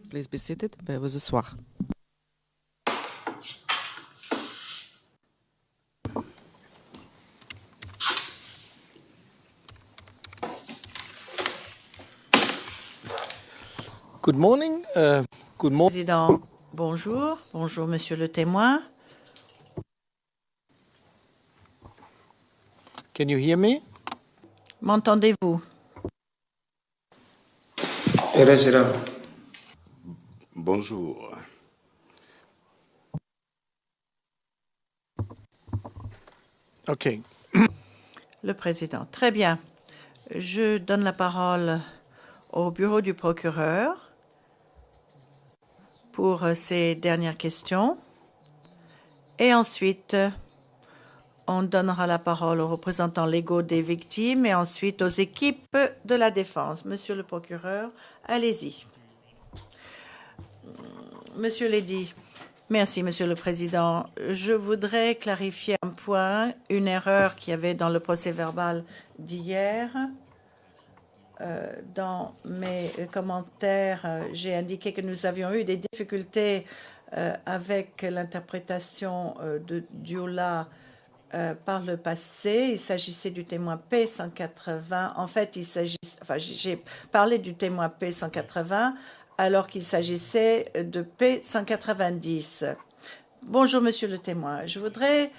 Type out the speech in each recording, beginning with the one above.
Please be seated. Veuillez vous asseoir. Good morning. Good morning. Président, bonjour. Bonjour, monsieur le témoin. Can you hear me? M'entendez-vous? Bonjour. Okay. Le président. Très bien. Je donne la parole au bureau du procureur pour ces dernières questions. Et ensuite, on donnera la parole aux représentants légaux des victimes et ensuite aux équipes de la défense. Monsieur le procureur, allez-y. Monsieur Lédy. Merci, Monsieur le Président. Je voudrais clarifier un point, une erreur qu'il y avait dans le procès-verbal d'hier. Dans mes commentaires, j'ai indiqué que nous avions eu des difficultés avec l'interprétation de Dioula par le passé. Il s'agissait du témoin P180. En fait, j'ai parlé du témoin P180 alors qu'il s'agissait de P190. Bonjour, monsieur le témoin. Je voudrais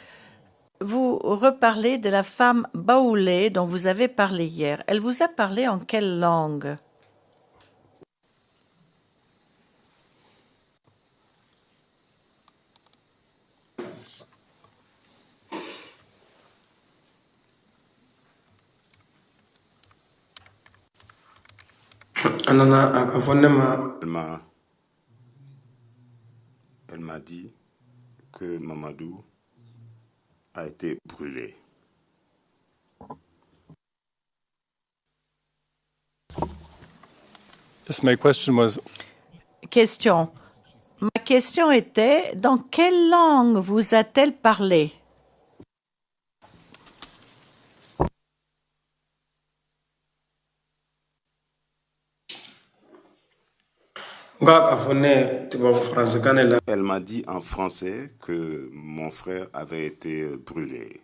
vous reparler de la femme Baoulé dont vous avez parlé hier. Elle vous a parlé en quelle langue? Elle m'a dit que Mamadou a été brûlé. Yes, my question was. Question. Ma question était, dans quelle langue vous a-t-elle parlé? Elle m'a dit en français que mon frère avait été brûlé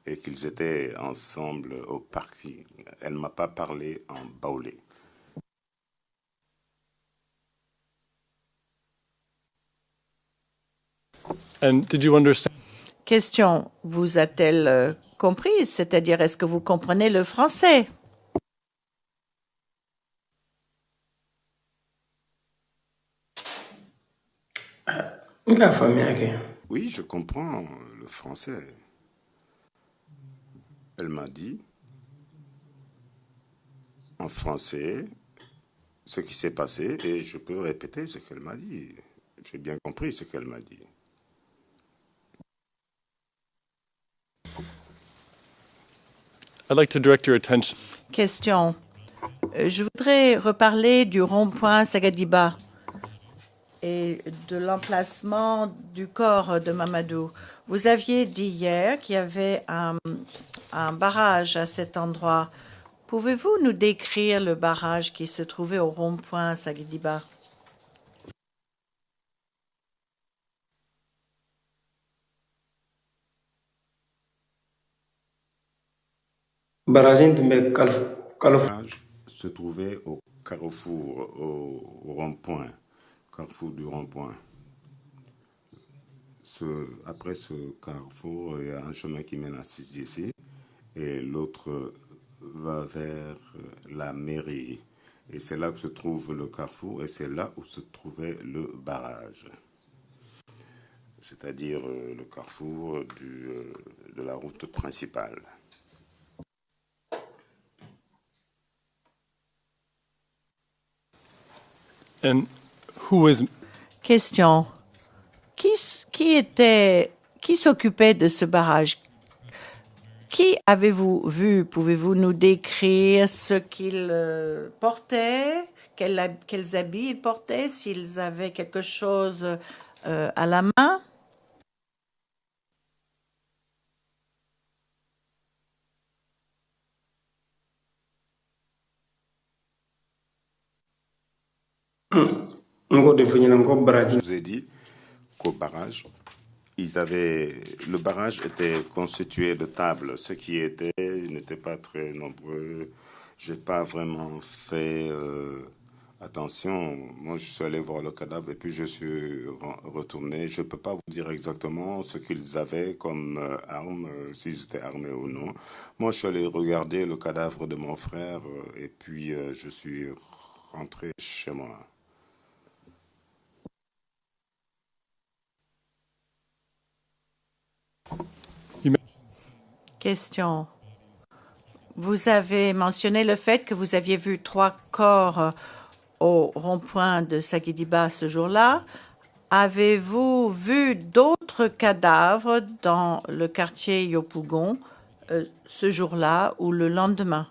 et qu'ils étaient ensemble au parking. Elle ne m'a pas parlé en baoulé. And did you understand? Question. Vous a-t-elle comprise? C'est-à-dire, est-ce que vous comprenez le français? Oui, je comprends le français. Elle m'a dit en français ce qui s'est passé et je peux répéter ce qu'elle m'a dit. J'ai bien compris ce qu'elle m'a dit. I'd like to direct your attention. Question. Je voudrais reparler du rond-point Sagadiba et de l'emplacement du corps de Mamadou. Vous aviez dit hier qu'il y avait un barrage à cet endroit. Pouvez-vous nous décrire le barrage qui se trouvait au rond-point Sagadiba? Se trouvait au carrefour, au rond-point, carrefour du rond-point. Après ce carrefour, il y a un chemin qui mène à CGC et l'autre va vers la mairie. Et c'est là que se trouve le carrefour et c'est là où se trouvait le barrage. C'est-à-dire le carrefour de la route principale. And who is? Question. Qui s'occupait de ce barrage? Qui avez-vous vu? Pouvez-vous nous décrire ce qu'ils portaient, quels habits ils portaient, s'ils avaient quelque chose à la main? Je vous ai dit qu'au barrage, le barrage était constitué de tables. Ceux qui n'étaient pas très nombreux. J'ai pas vraiment fait attention. Moi, je suis allé voir le cadavre et puis je suis retourné. Je peux pas vous dire exactement ce qu'ils avaient comme armes, s'ils étaient armés ou non. Moi, je suis allé regarder le cadavre de mon frère et puis je suis rentré chez moi. Question. Vous avez mentionné le fait que vous aviez vu 3 corps au rond-point de Sagidiba ce jour-là. Avez-vous vu d'autres cadavres dans le quartier Yopougon ce jour-là ou le lendemain?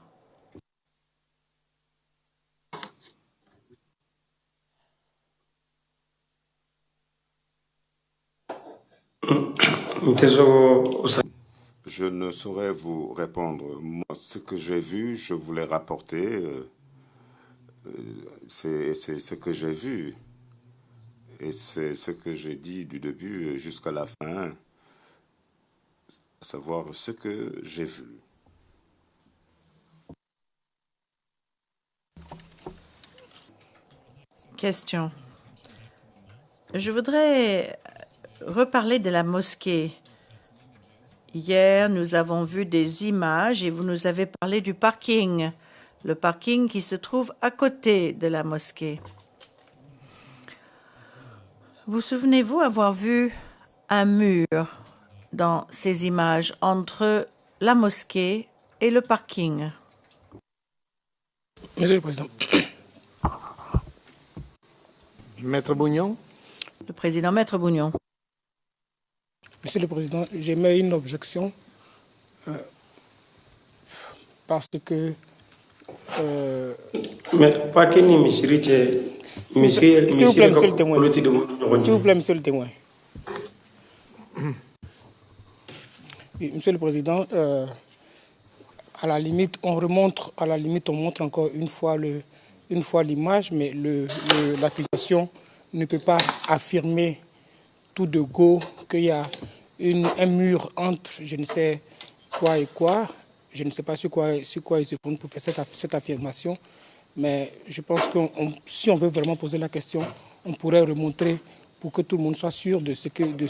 Je ne saurais vous répondre. Moi, ce que j'ai vu, je voulais rapporter. C'est ce que j'ai vu. Et c'est ce que j'ai dit du début jusqu'à la fin, à savoir ce que j'ai vu. Question. Je voudrais reparler de la mosquée. Hier, nous avons vu des images et vous nous avez parlé du parking, le parking qui se trouve à côté de la mosquée. Vous souvenez-vous avoir vu un mur dans ces images entre la mosquée et le parking? Monsieur le Président. Maître Bougnon. Le président Maître Bougnon. Monsieur le Président, j'émets une objection parce que... Mais pas que ni Michiri, s'il vous plaît, monsieur le témoin. S'il vous plaît, monsieur le témoin. Oui, monsieur le Président, à la limite, on montre encore une fois l'image, mais l'accusation ne peut pas affirmer tout de go qu'il y a un mur entre je ne sais quoi et quoi. Je ne sais pas sur quoi il se fonde pour faire cette affirmation, mais je pense que si on veut vraiment poser la question, on pourrait remontrer pour que tout le monde soit sûr de ce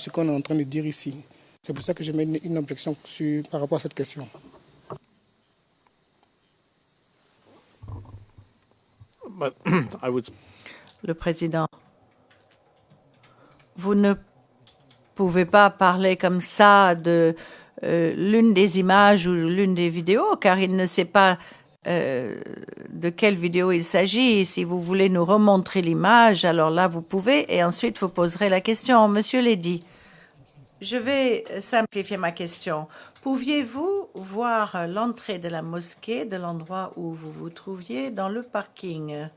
qu'on est en train de dire ici. C'est pour ça que je mets une objection par rapport à cette question. Le président, vous ne pouvez pas parler comme ça de l'une des images ou l'une des vidéos, car il ne sait pas de quelle vidéo il s'agit. Si vous voulez nous remontrer l'image, alors là, vous pouvez, et ensuite, vous poserez la question. Monsieur Ledy, je vais simplifier ma question. Pouviez-vous voir l'entrée de la mosquée de l'endroit où vous vous trouviez dans le parking?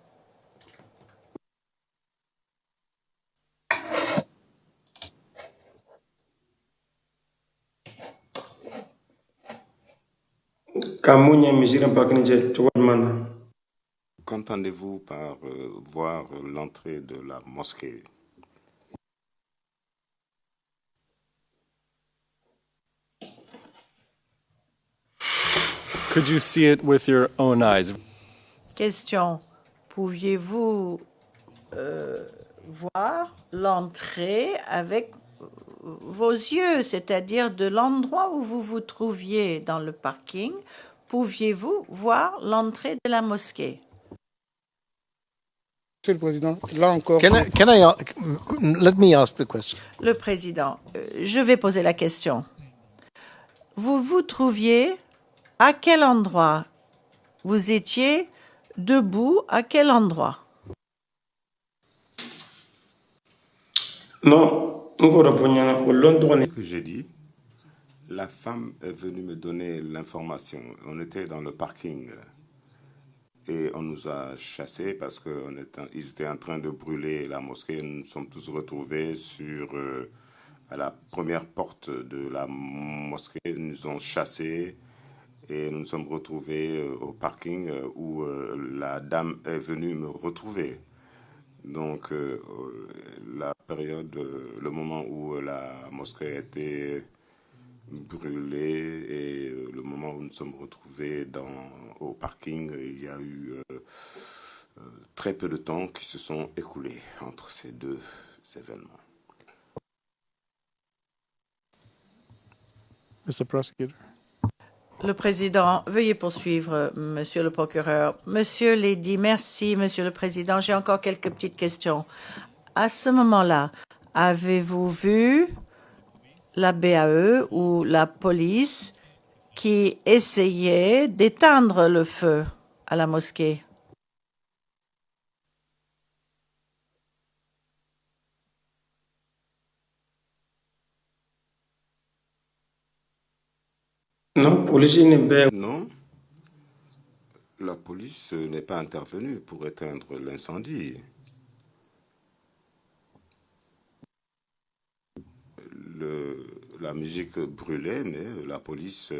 Qu'entendez-vous par voir l'entrée de la mosquée? Could you see it with your own eyes? Question. Pouviez-vous voir l'entrée avec vos yeux, c'est-à-dire de l'endroit où vous vous trouviez dans le parking, pouviez-vous voir l'entrée de la mosquée? Monsieur le Président, là encore... Let me ask the question. Le président, je vais poser la question. Vous vous trouviez à quel endroit? Vous étiez debout à quel endroit? Non, Ce que j'ai dit, la femme est venue me donner l'information. On était dans le parking et on nous a chassés parce qu'ils étaient en train de brûler la mosquée. Nous nous sommes tous retrouvés à la première porte de la mosquée. Ils nous ont chassés et nous nous sommes retrouvés au parking où la dame est venue me retrouver. Donc, la période, le moment où la mosquée a été brûlée et le moment où nous nous sommes retrouvés au parking, il y a eu très peu de temps qui se sont écoulés entre ces deux événements. Mr. Prosecutor. Le président, veuillez poursuivre, monsieur le procureur. Monsieur Lady, merci, monsieur le président. J'ai encore quelques petites questions. À ce moment-là, avez-vous vu la BAE ou la police qui essayait d'éteindre le feu à la mosquée? Non, polisi ni bɛɛ Non, la police n'est pas intervenue pour éteindre l'incendie. La musique brûlait, mais la police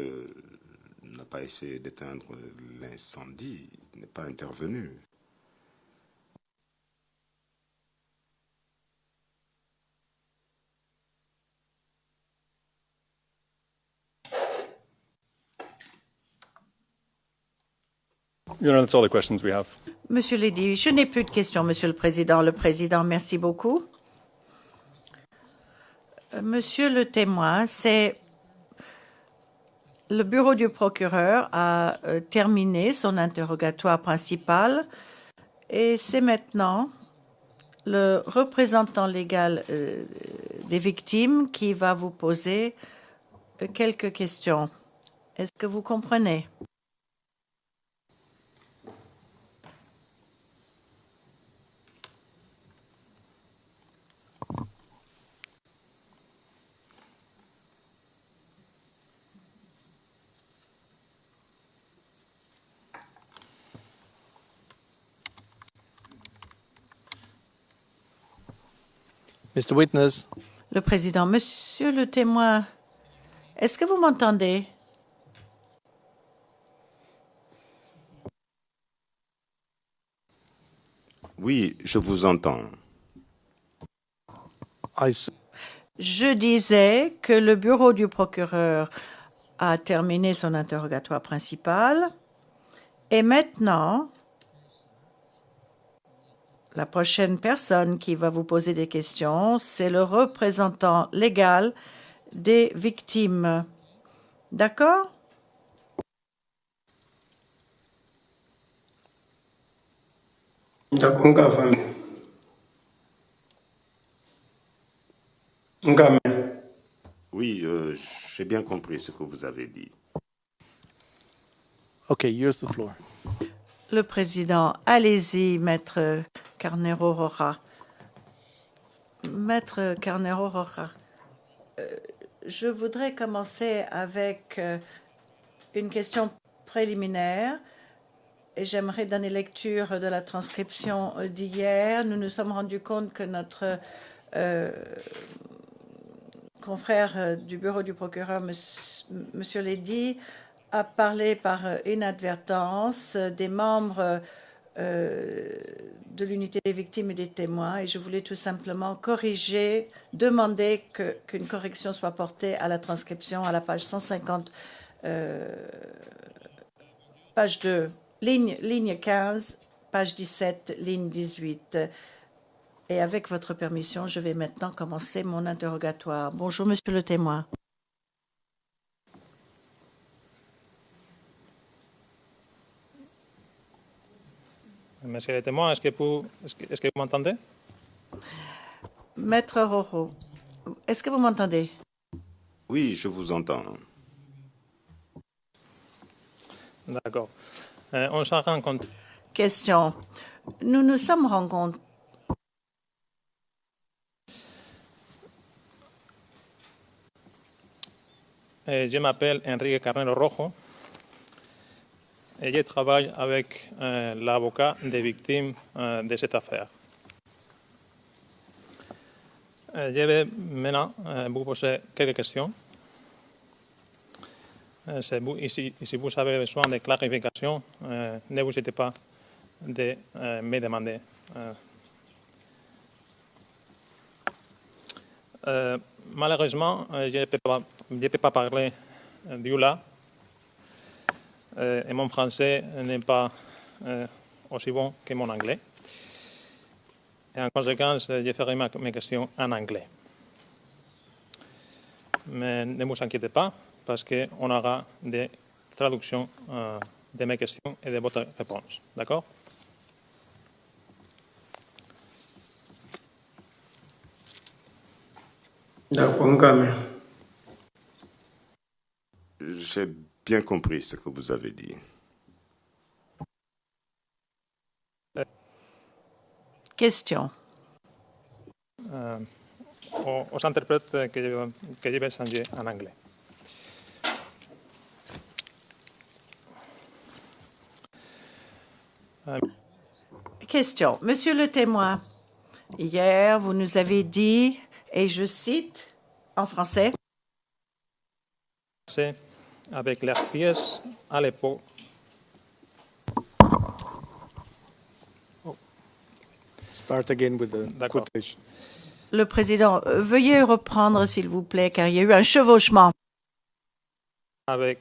n'a pas essayé d'éteindre l'incendie, n'est pas intervenue. Your Honor, that's all the questions we have. Monsieur Lady, je n'ai plus de questions, monsieur le président. Le président, merci beaucoup. Monsieur le témoin, c'est le bureau du procureur a terminé son interrogatoire principal et c'est maintenant le représentant légal des victimes qui va vous poser quelques questions. Est-ce que vous comprenez? Mr. Witness, Le président, monsieur le témoin, est-ce que vous m'entendez? Oui, je vous entends. Je disais que le bureau du procureur a terminé son interrogatoire principal et maintenant, la prochaine personne qui va vous poser des questions, c'est le représentant légal des victimes. D'accord? d'accord n k'a faamuya n k'a mɛn Oui, j'ai bien compris ce que vous avez dit. okay, here's the floor. Le président, allez-y, maître Carnero Roja. Maître Carnero Roja, je voudrais commencer avec une question préliminaire et j'aimerais donner lecture de la transcription d'hier. Nous nous sommes rendus compte que notre confrère du bureau du procureur, monsieur Lady, a parlé par inadvertance des membres de l'unité des victimes et des témoins et je voulais tout simplement corriger, demander qu'une correction soit portée à la transcription à la page 150, page 2, ligne 15, page 17, ligne 18. Et avec votre permission, je vais maintenant commencer mon interrogatoire. Bonjour, monsieur le témoin. Monsieur le témoin, est-ce que vous m'entendez? Maître Rojo, est-ce que vous m'entendez? Oui, je vous entends. D'accord. On s'en rend compte. Question. Nous nous sommes rencontrés. Je m'appelle Enrique Carnero Rojo et je travaille avec l'avocat des victimes de cette affaire. Je vais maintenant vous poser quelques questions. Si vous avez besoin de clarification, ne vous hésitez pas de me demander. Malheureusement, je ne peux pas parler d'Ioula et mon français n'est pas aussi bon que mon anglais. Et en conséquence, je ferai mes questions en anglais. Mais ne vous inquiétez pas, parce qu'on aura des traductions de mes questions et de votre réponse. D'accord? D'accord, Ngame. J'ai bien compris ce que vous avez dit. Question. Aux interprètes que je vais changer en anglais. Question. Monsieur le témoin, hier, vous nous avez dit, et je cite en français, C'est avec leurs pièces à l'époque. Start again with the D'accord. quotation. le président, veuillez reprendre s'il vous plaît, car il y a eu un chevauchement. Avec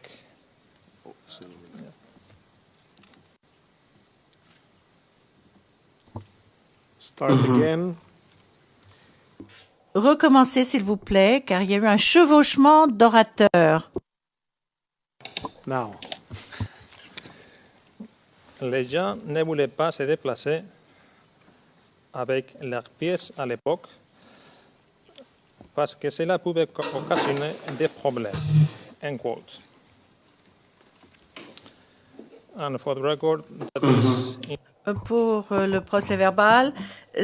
Start again. Recommencez s'il vous plaît, car il y a eu un chevauchement d'orateurs. Now. les gens ne voulaient pas se déplacer avec leurs pièces à l'époque parce que cela pouvait occasionner des problèmes. End quote. And for the record, that is Pour le procès-verbal,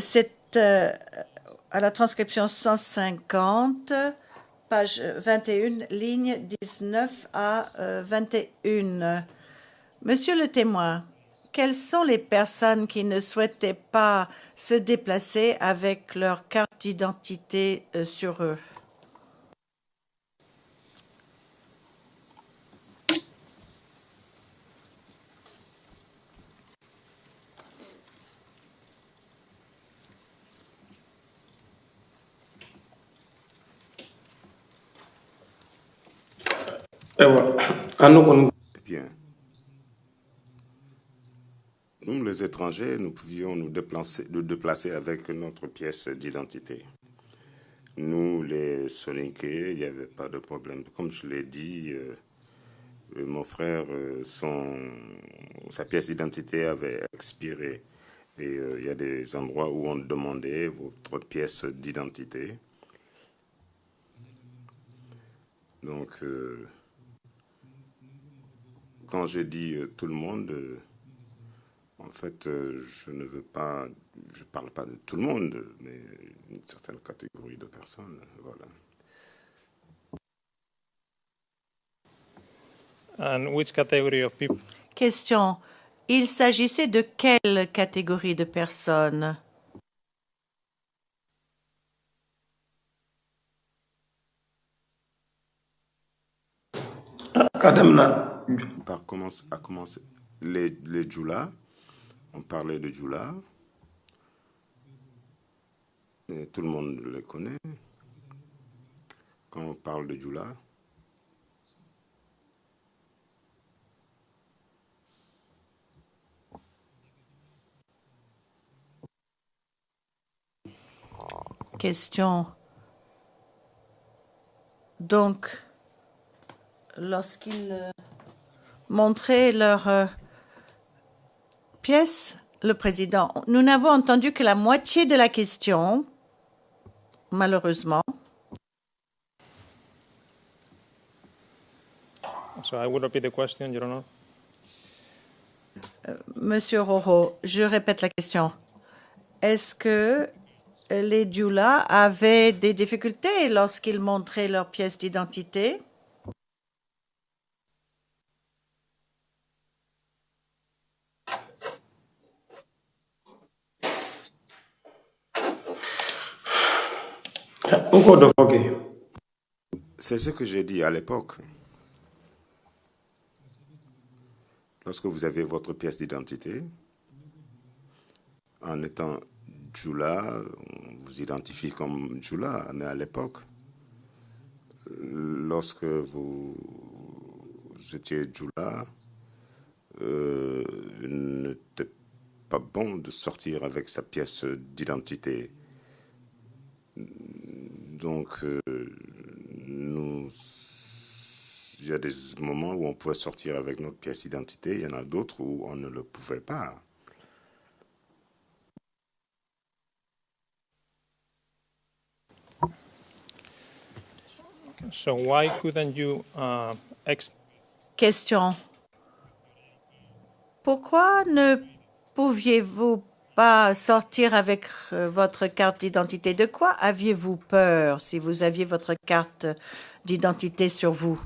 c'est à la transcription 150, page 21, ligne 19 à 21. Monsieur le témoin, quelles sont les personnes qui ne souhaitaient pas se déplacer avec leur carte d'identité sur eux? Bien. Nous, les étrangers, nous pouvions nous déplacer avec notre pièce d'identité. Nous, les Soninké, il n'y avait pas de problème. Comme je l'ai dit, mon frère, sa pièce d'identité avait expiré. Et il y a des endroits où on demandait votre pièce d'identité. Donc, quand je dis tout le monde, en fait, je ne parle pas de tout le monde, mais une certaine catégorie de personnes, voilà. and which category of people? Question. Il s'agissait de quelle catégorie de personnes? Par commencer les Djoula, on parlait de Djoula, et tout le monde les connaît. Quand on parle de Djoula, Question. Donc, lorsqu'ils montraient leurs pièces, le président, nous n'avons entendu que la moitié de la question, malheureusement. So I will repeat the question, Your Honor. Monsieur Rojo, je répète la question. Est-ce que les Djoula avaient des difficultés lorsqu'ils montraient leurs pièces d'identité? c'est ce que j'ai dit à l'époque. Lorsque vous avez votre pièce d'identité, en étant Djoula, on vous identifie comme Djoula, mais à l'époque, lorsque vous étiez Djoula, il n'était pas bon de sortir avec sa pièce d'identité. Donc, il y a des moments où on pouvait sortir avec notre pièce d'identité, il y en a d'autres où on ne le pouvait pas. So why couldn't you Question. Pourquoi ne pouviez-vous pas sortir avec votre carte d'identité? De quoi aviez-vous peur si vous aviez votre carte d'identité sur vous?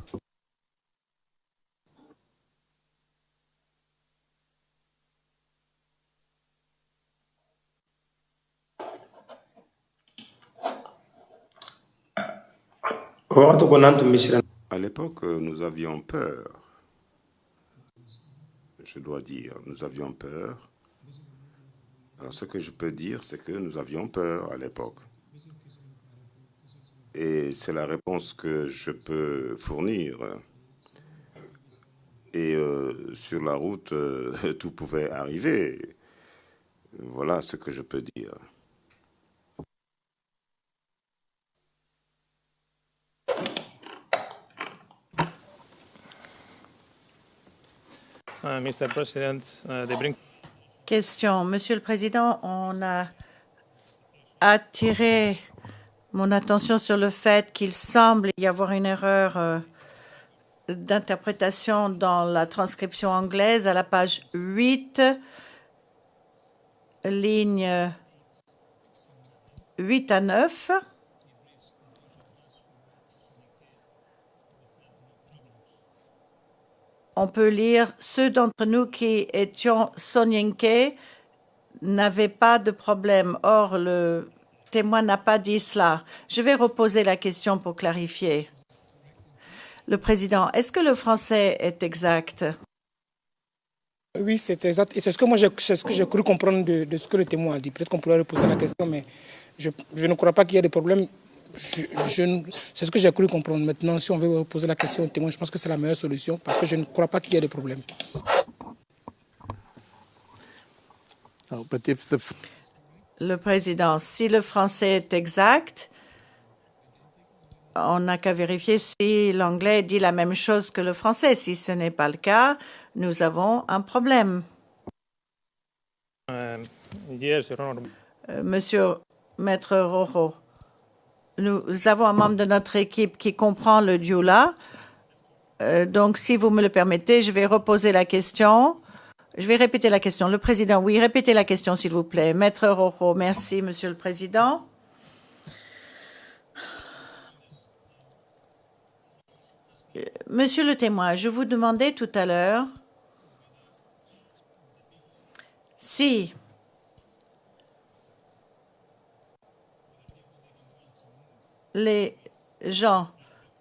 À l'époque, nous avions peur. Je dois dire, nous avions peur. Alors, ce que je peux dire, c'est que nous avions peur à l'époque. Et c'est la réponse que je peux fournir. Et sur la route, tout pouvait arriver. Voilà ce que je peux dire. Mr. President, they bring... Question. Monsieur le Président, on a attiré mon attention sur le fait qu'il semble y avoir une erreur d'interprétation dans la transcription anglaise à la page 8, ligne 8 à 9. On peut lire « Ceux d'entre nous qui étions Soninké n'avaient pas de problème ». Or, le témoin n'a pas dit cela. Je vais reposer la question pour clarifier. Le Président, est-ce que le français est exact? Oui, c'est exact. Et c'est ce que j'ai cru comprendre de ce que le témoin a dit. Peut-être qu'on pourrait reposer la question, mais je ne crois pas qu'il y ait de problème. C'est ce que j'ai cru comprendre. Maintenant, si on veut poser la question au témoin, je pense que c'est la meilleure solution parce que je ne crois pas qu'il y ait de problème. Le Président, si le français est exact, on n'a qu'à vérifier si l'anglais dit la même chose que le français. Si ce n'est pas le cas, nous avons un problème. Yes, Your Honor. Monsieur Maître Rojo, nous avons un membre de notre équipe qui comprend le Djoula. Donc, si vous me le permettez, je vais reposer la question. Je vais répéter la question. Le Président, oui, répétez la question, s'il vous plaît. Maître Rojo, merci, Monsieur le Président. Monsieur le témoin, je vous demandais tout à l'heure si les gens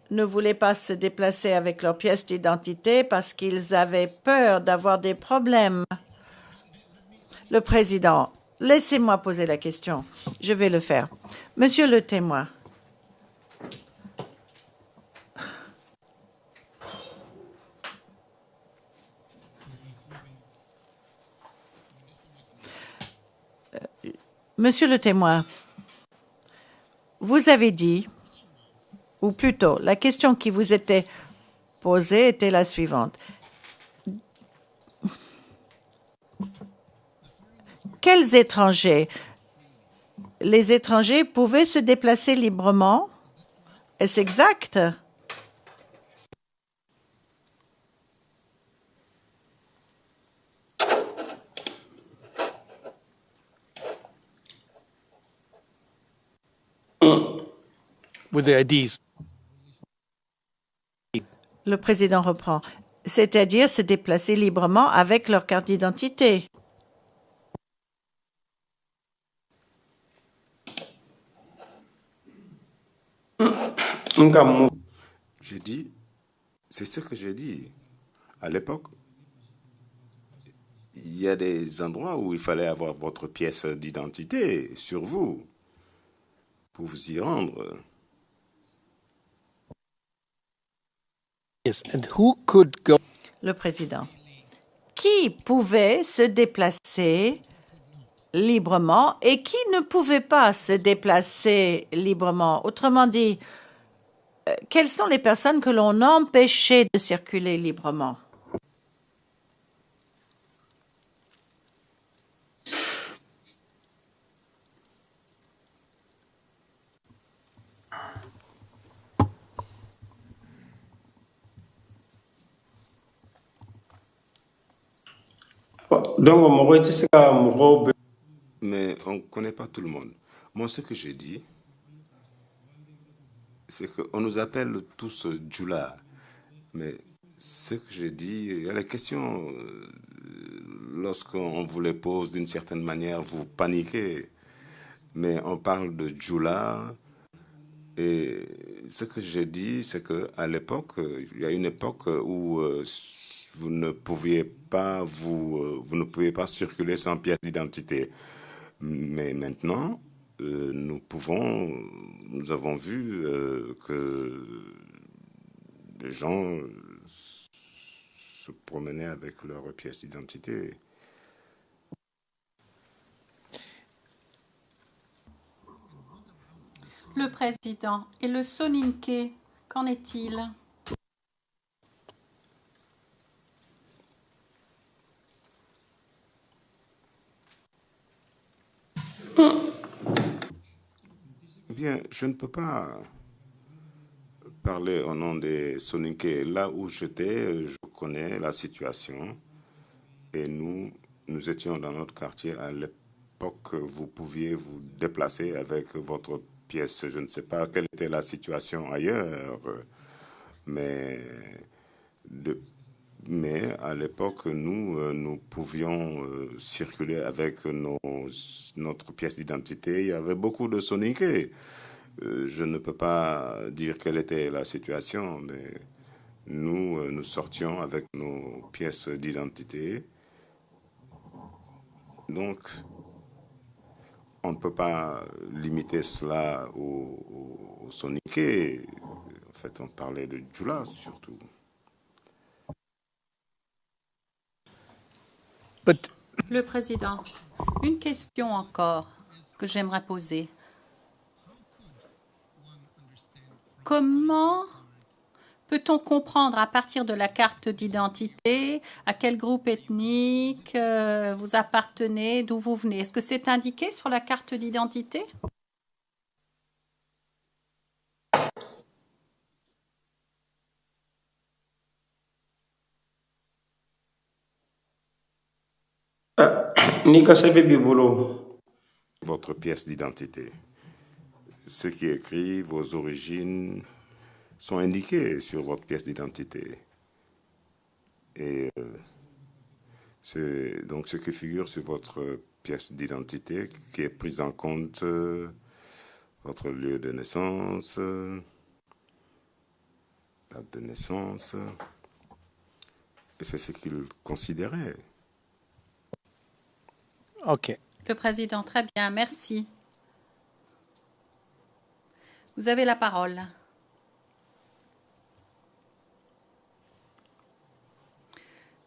ne voulaient pas se déplacer avec leur pièce d'identité parce qu'ils avaient peur d'avoir des problèmes. Le Président, laissez-moi poser la question. Je vais le faire. Monsieur le témoin, Monsieur le témoin, vous avez dit, ou plutôt, la question qui vous était posée était la suivante. Quels étrangers? Les étrangers pouvaient se déplacer librement? Est-ce exact? With the IDs. Le Président reprend. C'est-à-dire se déplacer librement avec leur carte d'identité. J'ai dit, c'est ce que j'ai dit. À l'époque, il y a des endroits où il fallait avoir votre pièce d'identité sur vous pour vous y rendre. Yes, and who could go? Le président. Qui pouvait se déplacer librement et qui ne pouvait pas se déplacer librement? Autrement dit, quelles sont les personnes que l'on empêchait de circuler librement? Donc, mɔgɔ i tɛ se ka mɔgɔw bɛɛ Mais on ne connaît pas tout le monde. Moi, ce que j'ai dit, c'est qu'on nous appelle tous Djoula. Mais ce que j'ai dit, il y a les questions, lorsqu'on vous les pose d'une certaine manière, vous paniquez. Mais on parle de Djoula. Et ce que j'ai dit, c'est qu'à l'époque, il y a une époque où vous ne pouviez pas circuler sans pièce d'identité. Mais maintenant, nous avons vu que les gens se promenaient avec leur pièce d'identité. Le président. Et le Soninké, qu'en est-il? Bien, je ne peux pas parler au nom des Soninké. Là où j'étais, je connais la situation. Et nous étions dans notre quartier à l'époque. Vous pouviez vous déplacer avec votre pièce. Je ne sais pas quelle était la situation ailleurs, mais à l'époque, nous pouvions circuler avec notre pièce d'identité. Il y avait beaucoup de Soninké. Je ne peux pas dire quelle était la situation, mais nous sortions avec nos pièces d'identité. Donc, on ne peut pas limiter cela au Soninké. En fait, on parlait de Djoula surtout. Le président, une question encore que j'aimerais poser. Comment peut-on comprendre à partir de la carte d'identité à quel groupe ethnique vous appartenez, d'où vous venez? Est-ce que c'est indiqué sur la carte d'identité? n'i ka sɛbɛn b'i bolo Votre pièce d'identité. Ce qui est écrit, vos origines sont indiquées sur votre pièce d'identité. Et c'est donc ce qui figure sur votre pièce d'identité qui est prise en compte, votre lieu de naissance, date de naissance. Et c'est ce qu'il considérait. OK. Le président, très bien, merci. Vous avez la parole.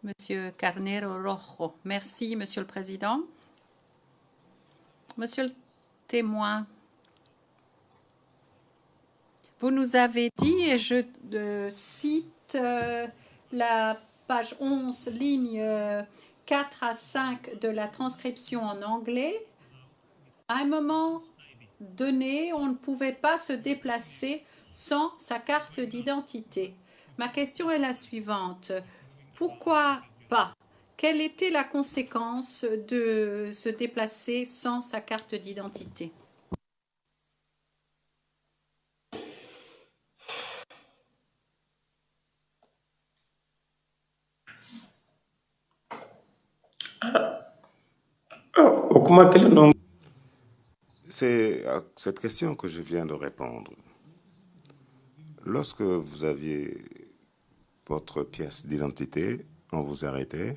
Monsieur Carnero Rojo. Merci, Monsieur le Président. Monsieur le témoin, vous nous avez dit, et je cite la page 11, ligne 4 à 5 de la transcription en anglais, à un moment donné, on ne pouvait pas se déplacer sans sa carte d'identité. Ma question est la suivante. Pourquoi pas? Quelle était la conséquence de se déplacer sans sa carte d'identité? o kuma kelen ninnu C'est à cette question que je viens de répondre. Lorsque vous aviez votre pièce d'identité, on vous arrêtait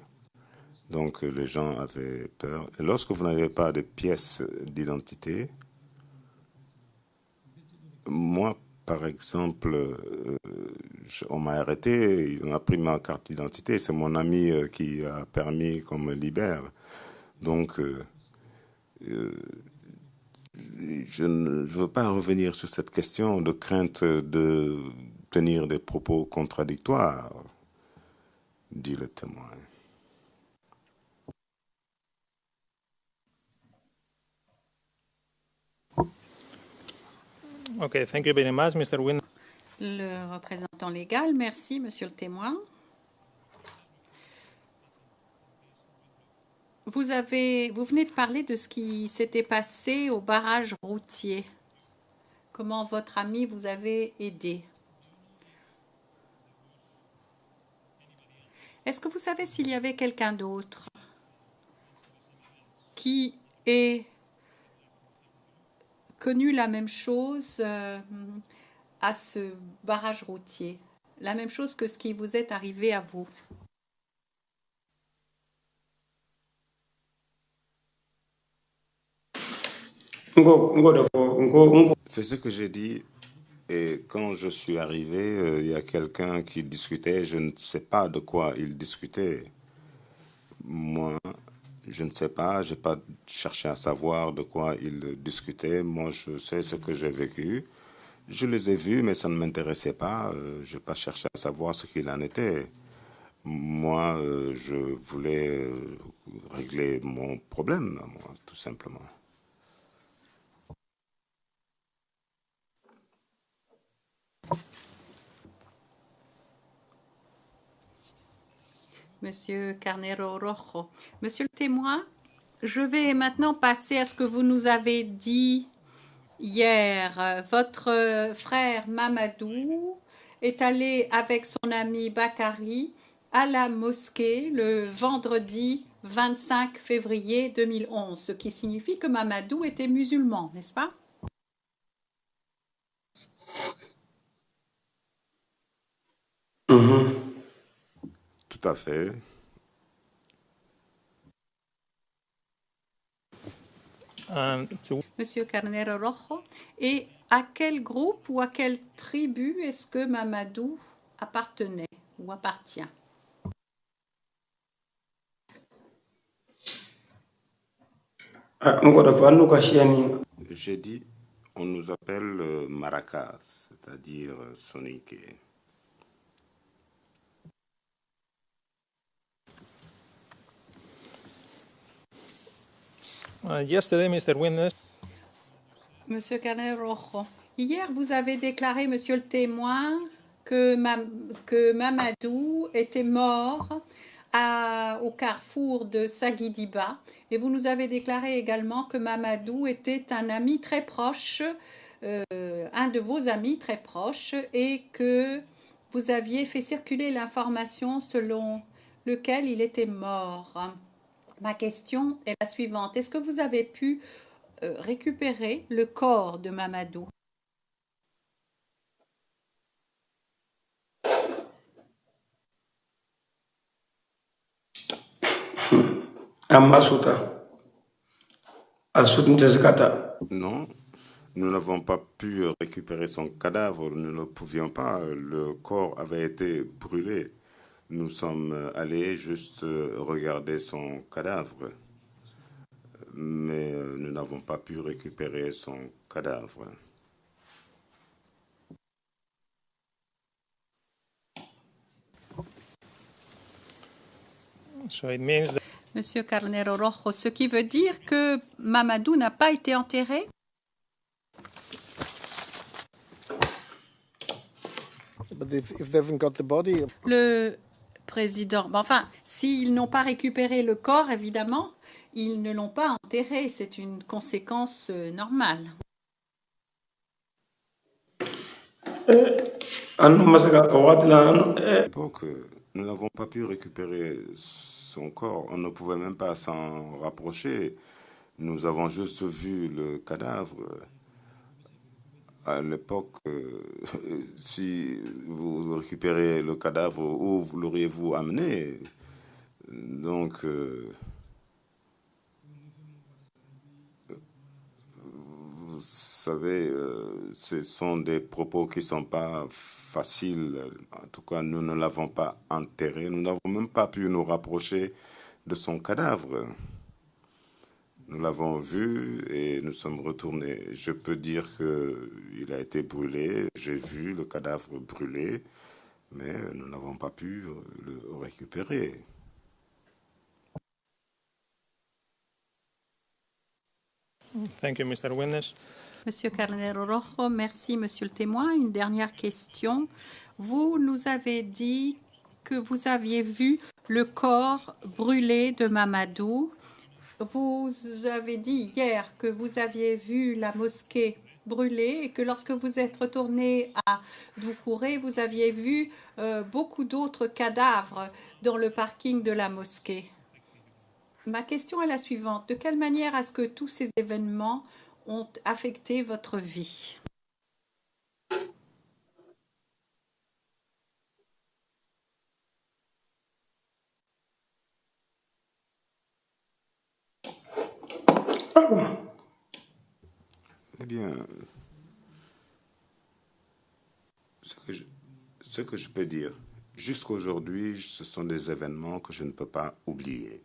Donc les gens avaient peur. Et lorsque vous n'avez pas de pièces d'identité, moi, par exemple, on m'a arrêté, on a pris ma carte d'identité. C'est mon ami qui a permis qu'on me libère. Donc, je ne veux pas revenir sur cette question de crainte de tenir des propos contradictoires, dit le témoin. Okay, thank you very much, Mr. Win. Le représentant légal, merci, monsieur le témoin. Vous venez de parler de ce qui s'était passé au barrage routier. Comment votre ami vous avait aidé. Est-ce que vous savez s'il y avait quelqu'un d'autre qui ait connu la même chose à ce barrage routier, la même chose que ce qui vous est arrivé à vous? C'est ce que j'ai dit. Et quand je suis arrivé, il y a quelqu'un qui discutait. Je ne sais pas de quoi il discutait. Moi, je ne sais pas. Je n'ai pas cherché à savoir de quoi il discutait. Moi, je sais ce que j'ai vécu. Je les ai vus, mais ça ne m'intéressait pas. Je n'ai pas cherché à savoir ce qu'il en était. Moi, je voulais régler mon problème, moi, tout simplement. Monsieur Carnero Rojo. Monsieur le témoin, je vais maintenant passer à ce que vous nous avez dit hier. Votre frère Mamadou est allé avec son ami Bakari à la mosquée le vendredi 25 février 2011, ce qui signifie que Mamadou était musulman, n'est-ce pas? Tout à fait. Monsieur Carnero Rojo, et à quel groupe ou à quelle tribu est-ce que Mamadou appartenait ou appartient? J'ai dit, on nous appelle Maracas, c'est-à-dire Soniké. Yesterday, Mr. Witness. Monsieur Carnero Rojo, hier vous avez déclaré, monsieur le témoin, que Mamadou était mort au carrefour de Saguidiba, et vous nous avez déclaré également que Mamadou était un ami très proche, un de vos amis très proches, et que vous aviez fait circuler l'information selon laquelle il était mort. Ma question est la suivante. Est-ce que vous avez pu récupérer le corps de Mamadou? Non, nous n'avons pas pu récupérer son cadavre. Nous ne pouvions pas. Le corps avait été brûlé. Nous sommes allés juste regarder son cadavre. Mais nous n'avons pas pu récupérer son cadavre. So it means that Monsieur Carnero Rojo, ce qui veut dire que Mamadou n'a pas été enterré? But if they haven't got the body, Le président, enfin, s'ils n'ont pas récupéré le corps, évidemment, ils ne l'ont pas enterré. C'est une conséquence normale. À l'époque, nous n'avons pas pu récupérer son corps. On ne pouvait même pas s'en rapprocher. Nous avons juste vu le cadavre. À l'époque, si vous récupérez le cadavre, où l'auriez-vous amené? Donc, vous savez, ce sont des propos qui ne sont pas faciles. En tout cas, nous ne l'avons pas enterré. Nous n'avons même pas pu nous rapprocher de son cadavre. Nous l'avons vu et nous sommes retournés. Je peux dire qu'il a été brûlé. J'ai vu le cadavre brûlé, mais nous n'avons pas pu le récupérer. Thank you, Mr. Witness. Monsieur Carnero Rojo, merci, monsieur le témoin. Une dernière question. Vous nous avez dit que vous aviez vu le corps brûlé de Mamadou. Vous avez dit hier que vous aviez vu la mosquée brûlée et que lorsque vous êtes retourné à Doucouré, vous aviez vu beaucoup d'autres cadavres dans le parking de la mosquée. Ma question est la suivante. De quelle manière est-ce que tous ces événements ont affecté votre vie? Eh bien, ce que je peux dire, jusqu'à aujourd'hui, ce sont des événements que je ne peux pas oublier.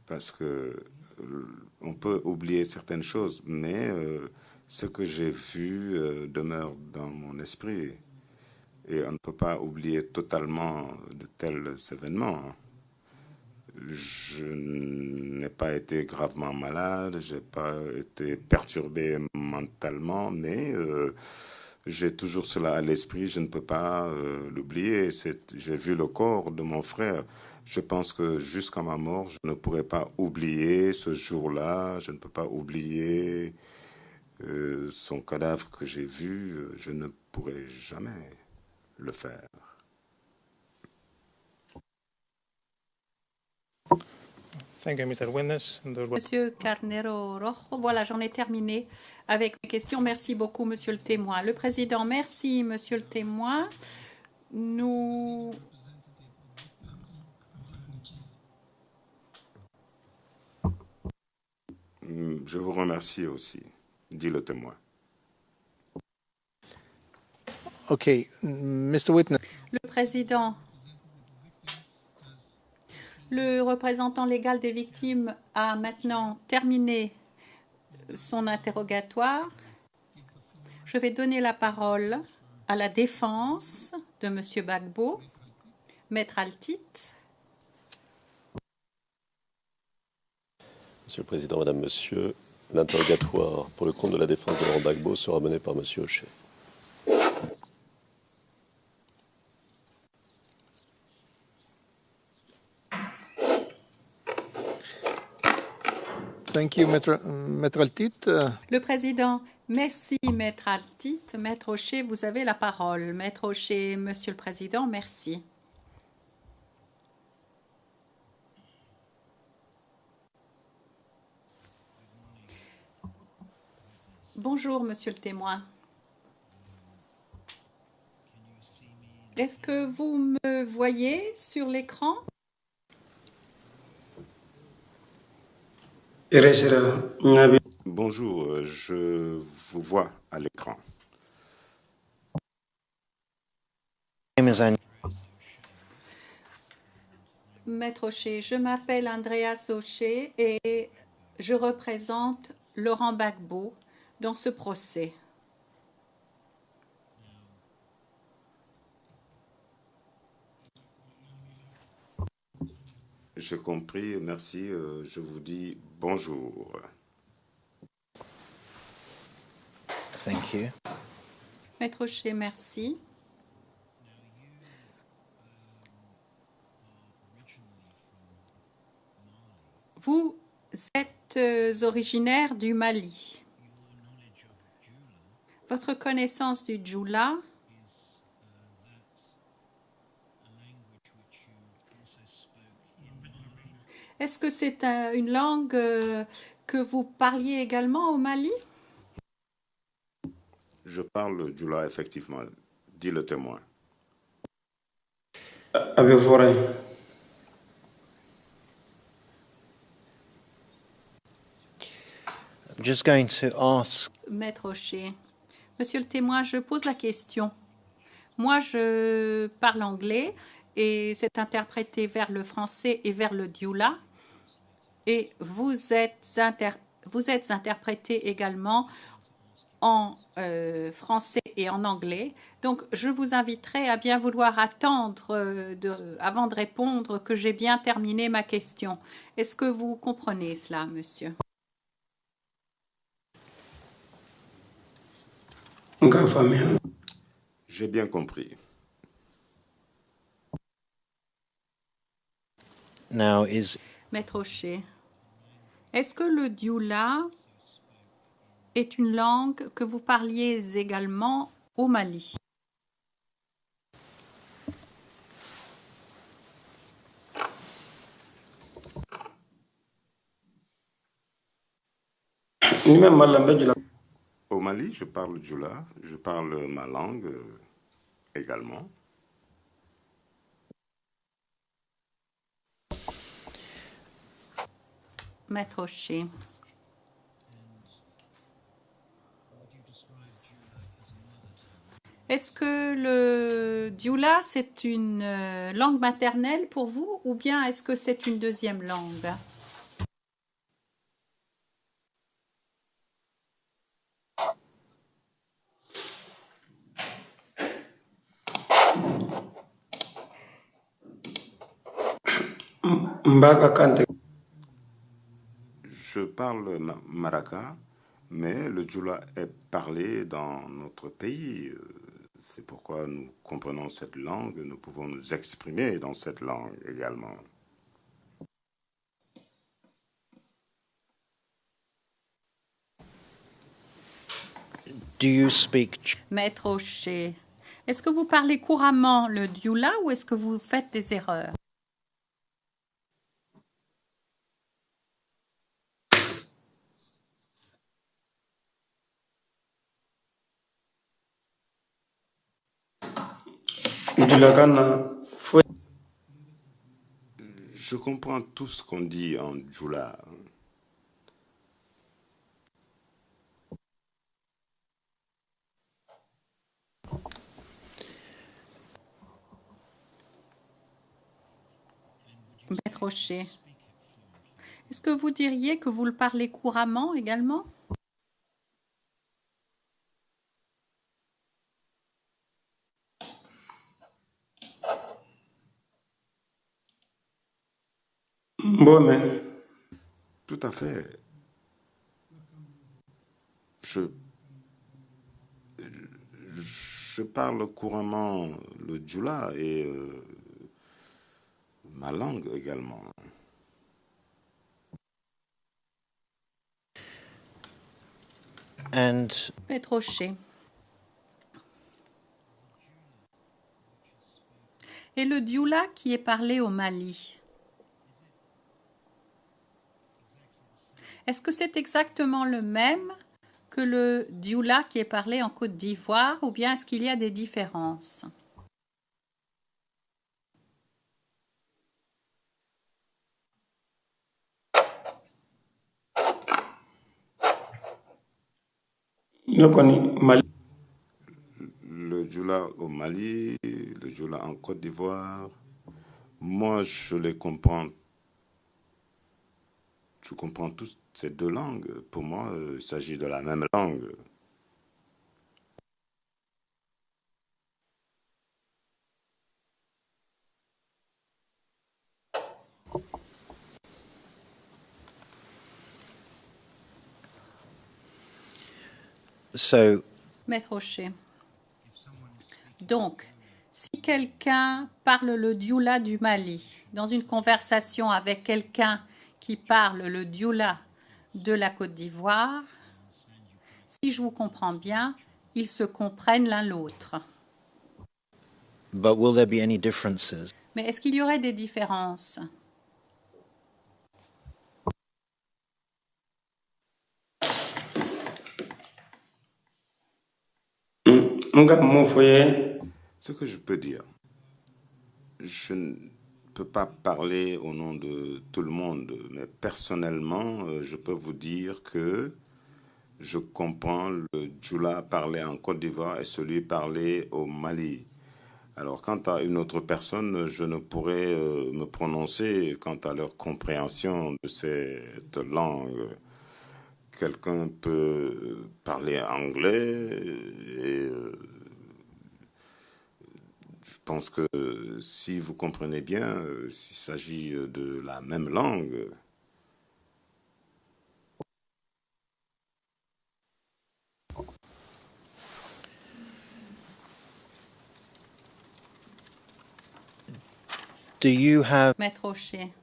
Parce que on peut oublier certaines choses, mais ce que j'ai vu demeure dans mon esprit. Et on ne peut pas oublier totalement de tels événements. Je n'ai pas été gravement malade, je n'ai pas été perturbé mentalement, mais j'ai toujours cela à l'esprit, je ne peux pas l'oublier. J'ai vu le corps de mon frère. Je pense que jusqu'à ma mort, je ne pourrai pas oublier ce jour-là, je ne peux pas oublier son cadavre que j'ai vu, je ne pourrai jamais le faire. Thank you, Mr. Witness. Monsieur Carnero Rojo, voilà, j'en ai terminé avec mes questions. Merci beaucoup, monsieur le témoin. Le président, merci, monsieur le témoin. Je vous remercie aussi, dit le témoin. OK, Mr. Witness. Le président, le représentant légal des victimes a maintenant terminé son interrogatoire. Je vais donner la parole à la défense de monsieur Gbagbo, Maître Altit. Monsieur le Président, Madame, Monsieur, l'interrogatoire pour le compte de la défense de Laurent Gbagbo sera mené par Monsieur Hochet. Thank you, Maître Altit. Le président, merci, Maître Altit. Maître Hochet, vous avez la parole. Maître Hochet, monsieur le président, merci. Bonjour, monsieur le témoin. Est-ce que vous me voyez sur l'écran? Bonjour, je vous vois à l'écran. Maître Hochet, je m'appelle Andreas Hochet et je représente Laurent Gbagbo dans ce procès. J'ai compris, merci. Je vous dis bonjour. Thank you. Maître Hochet, merci. Vous êtes originaire du Mali. Votre connaissance du Djoula est-ce que c'est une langue que vous parliez également au Mali? Je parle Djoula, effectivement, dit le témoin. Avez-vous rien? I'm just going to ask. Maître Rocher, Monsieur le témoin, je pose la question. Moi, je parle anglais et c'est interprété vers le français et vers le dioula. Et vous êtes interprété également en français et en anglais. Donc, je vous inviterai à bien vouloir attendre avant de répondre que j'ai bien terminé ma question. Est-ce que vous comprenez cela, monsieur? J'ai bien compris. Now Maître Rocher, est-ce que le dioula est une langue que vous parliez également au Mali? Au Mali, je parle djoula, je parle ma langue également. Maître Rocher. Est-ce que le dioula, c'est une langue maternelle pour vous ou bien est-ce que c'est une deuxième langue? Je parle Maraka, mais le djoula est parlé dans notre pays. C'est pourquoi nous comprenons cette langue, nous pouvons nous exprimer dans cette langue également. do you speak? Maître Rocher, est-ce que vous parlez couramment le dioula ou est-ce que vous faites des erreurs? Je comprends tout ce qu'on dit en djoula. Maître Rocher, est-ce que vous diriez que vous le parlez couramment également? Tout à fait. Je parle couramment le djoula et ma langue également. And Maître Rocher. Et le dioula qui est parlé au Mali, est-ce que c'est exactement le même que le dioula qui est parlé en Côte d'Ivoire ou bien est-ce qu'il y a des différences? Le djoula au Mali, le djoula en Côte d'Ivoire, moi je les comprends. Je comprends tous ces deux langues. Pour moi, il s'agit de la même langue. Maître Rocher. Donc, si quelqu'un parle le dioula du Mali dans une conversation avec quelqu'un qui parle le dioula de la Côte d'Ivoire, si je vous comprends bien, ils se comprennent l'un l'autre. But will there be any differences? Mais est-ce qu'il y aurait des différences? Ce que je peux dire, Je ne peux pas parler au nom de tout le monde, mais personnellement, je peux vous dire que je comprends le Djoula parlé en Côte d'Ivoire et celui parlé au Mali. Alors, quant à une autre personne, je ne pourrais me prononcer quant à leur compréhension de cette langue. Quelqu'un peut parler anglais et je pense que si vous comprenez bien, s'il s'agit de la même langue, Do you have Maître Rocher,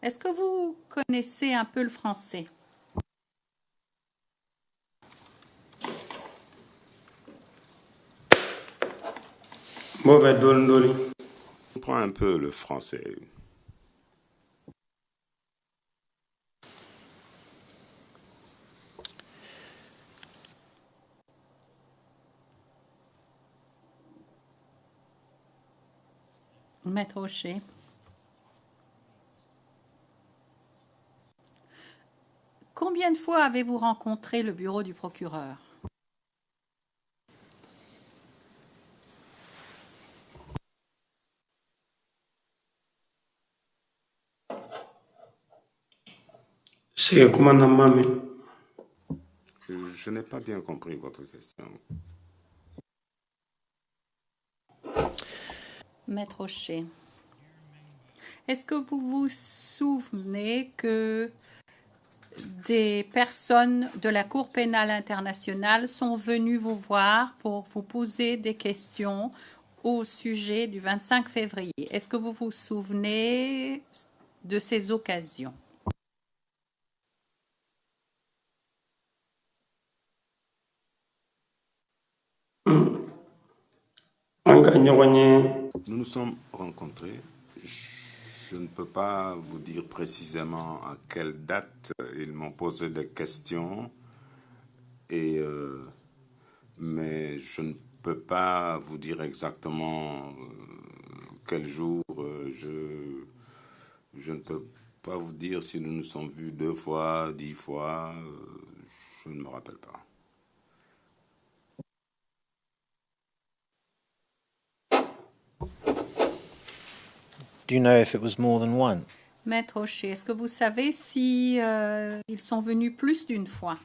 est-ce que vous connaissez un peu le français? je comprends un peu le français. Maître Rocher. Combien de fois avez-vous rencontré le bureau du procureur? Je n'ai pas bien compris votre question. Maître Rocher, est-ce que vous vous souvenez que des personnes de la Cour pénale internationale sont venues vous voir pour vous poser des questions au sujet du 25 février? Est-ce que vous vous souvenez de ces occasions? Nous nous sommes rencontrés. Je ne peux pas vous dire précisément à quelle date ils m'ont posé des questions, mais je ne peux pas vous dire exactement quel jour. Je ne peux pas vous dire si nous nous sommes vus 2 fois, 10 fois. Je ne me rappelle pas. Do you know if it was more than one? Maître Rocher, est-ce que vous savez si ils sont venus plus d'une fois?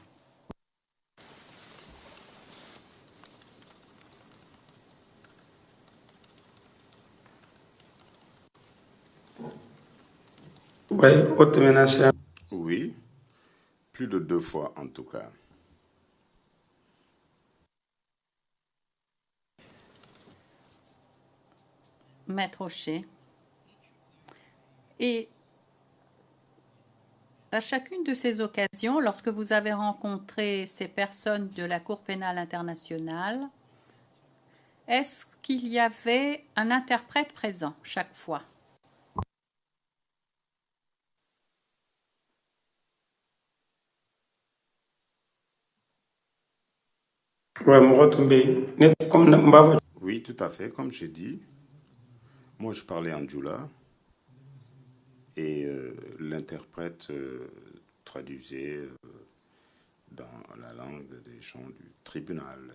Oui, plus de 2 fois en tout cas. Maître Rocher. Et à chacune de ces occasions, lorsque vous avez rencontré ces personnes de la Cour pénale internationale, est-ce qu'il y avait un interprète présent chaque fois? Oui, tout à fait, comme j'ai dit. Moi, je parlais en Djoula et l'interprète traduisait dans la langue des gens du tribunal.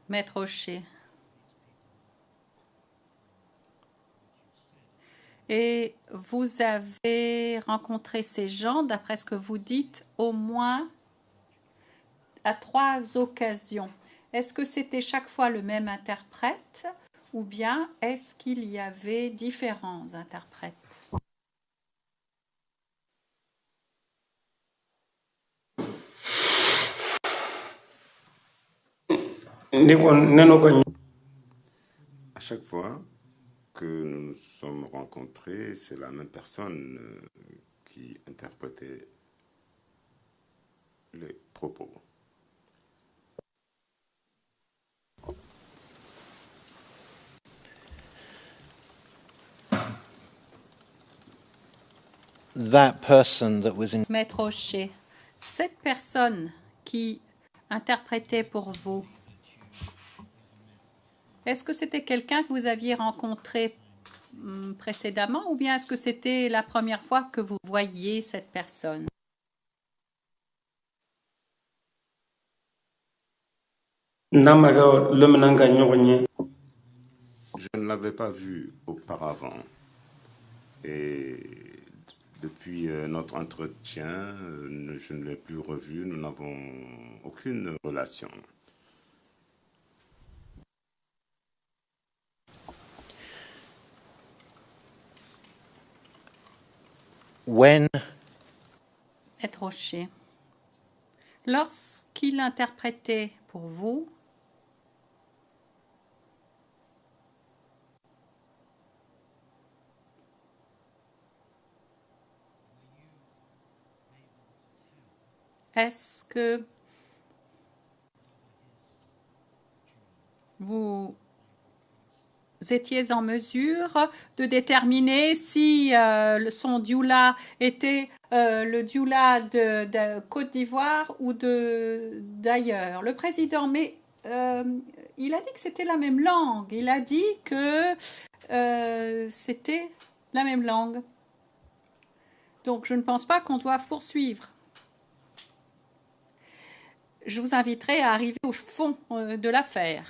Maître Rocher. Et vous avez rencontré ces gens, d'après ce que vous dites, au moins à 3 occasions. Est-ce que c'était chaque fois le même interprète ou bien est-ce qu'il y avait différents interprètes? À chaque fois que nous nous sommes rencontrés, c'est la même personne qui interprétait les propos. That person that was in... Maître Rocher, Cette personne qui interprétait pour vous, est-ce que c'était quelqu'un que vous aviez rencontré précédemment ou bien est-ce que c'était la première fois que vous voyiez cette personne? Je ne l'avais pas vu auparavant. Et depuis notre entretien, je ne l'ai plus revu. Nous n'avons aucune relation. When Être rocher. Lorsqu'il interprétait pour vous, est-ce que vous étiez en mesure de déterminer si son dioula était le dioula de Côte d'Ivoire ou d'ailleurs? Le président, mais il a dit que c'était la même langue. Il a dit que c'était la même langue. Donc, je ne pense pas qu'on doive poursuivre. Je vous inviterai à arriver au fond de l'affaire.